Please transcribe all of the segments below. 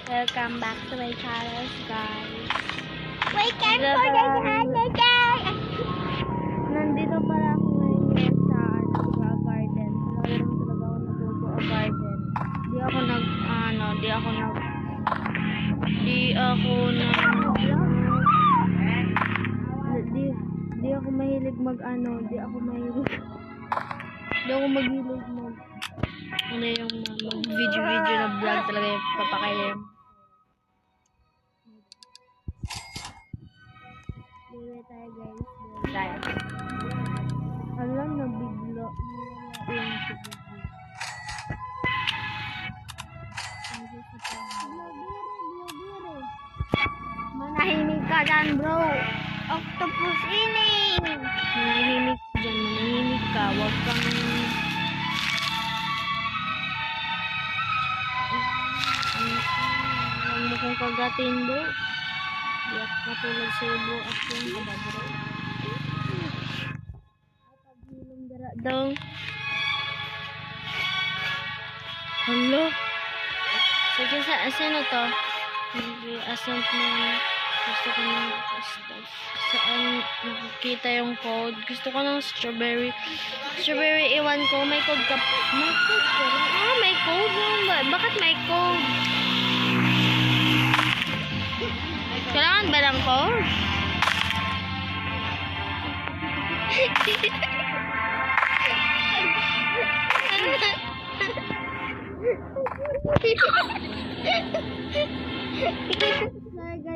Welcome back to my channel, guys. Wait, for the channel, guys. Nandito pala ako ngayon sa garden. Wala naman talaga ako natuto a garden. Di ako mahilig mag video na vlog talaga yung papakain. Dito tayo, guys. Alam na bigla. Manahimik ka dyan, bro. Octopus ining. Manahimik dyan, manahimik ka. Huwag kang... Huwag mo kong kagatin, bro. Di ako katulad sa'yo, bro. Ako yung kaba, bro. Pag-hilong dara daw. Hello? Sige, sino to? Ascent mo. Gusto ko ng saan nakikita yung code. Gusto ko ng strawberry. Strawberry, iwan ko. May code ka. May code ka. May code. Bakit may code? Kailangan ba ng code?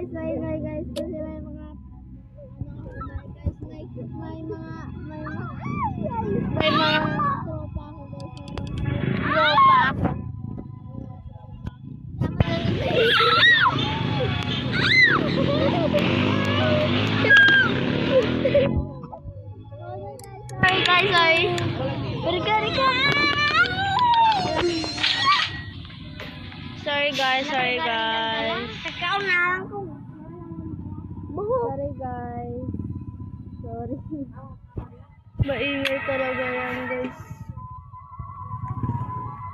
Sorry guys. Kasi may mga tropa ako guys. Sorry. Sorry guys. Sorry guys. Maingay talaga yan, guys.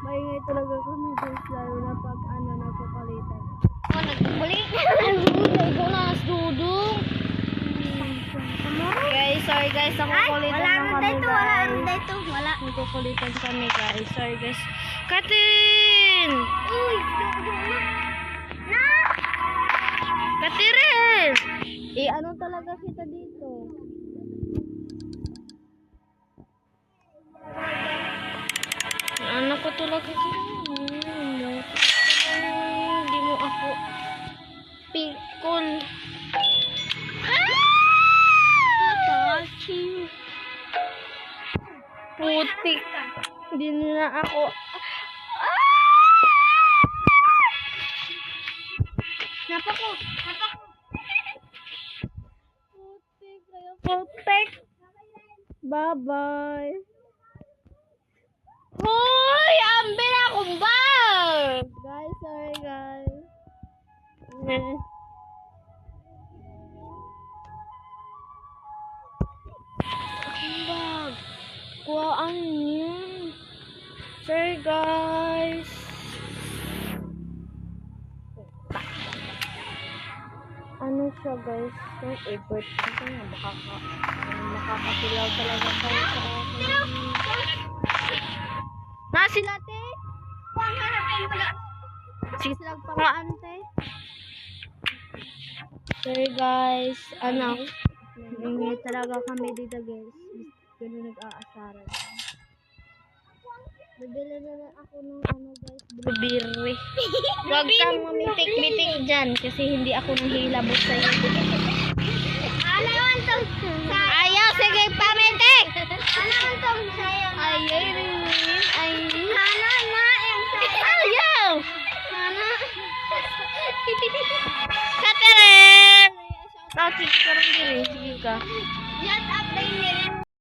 Maingay talaga kami, guys. Lalo na pag nagpapalitan. Nagbubulik. Ikaw na, dudong. Guys, sorry guys. Nakukulitan lang kami, guys. Wala. Nakukulitan kami, guys. Sorry guys. Katin! Uy, na! Katirin! Ano talaga kita dito? Anak ko talaga hindi mo ako pikon. Putik. Hindi na ako. Napako. Putik. Bye-bye. Hoy! Ambil akong bag! Guys, sorry guys. Akong bag. Kuhaan niya. Sorry guys. Ano siya guys? Yung effort ko na makakasilaw talaga kayo sa akin. Sila te? Sige sila pang-ante. Sorry guys. Hindi talaga kami dito guys. Ganun nag-aasaran. Bibili na ako ng guys. Blueberry. Huwag kang mamitik-mitik dyan. Kasi hindi ako nahilabot sa'yo. Ayaw, sige, pamitik! Ano itong sa'yo? Ayaw rin. Ano na yung sa'yo? Ayaw! Ano? Catherine! Sige ka rin. Sige ka.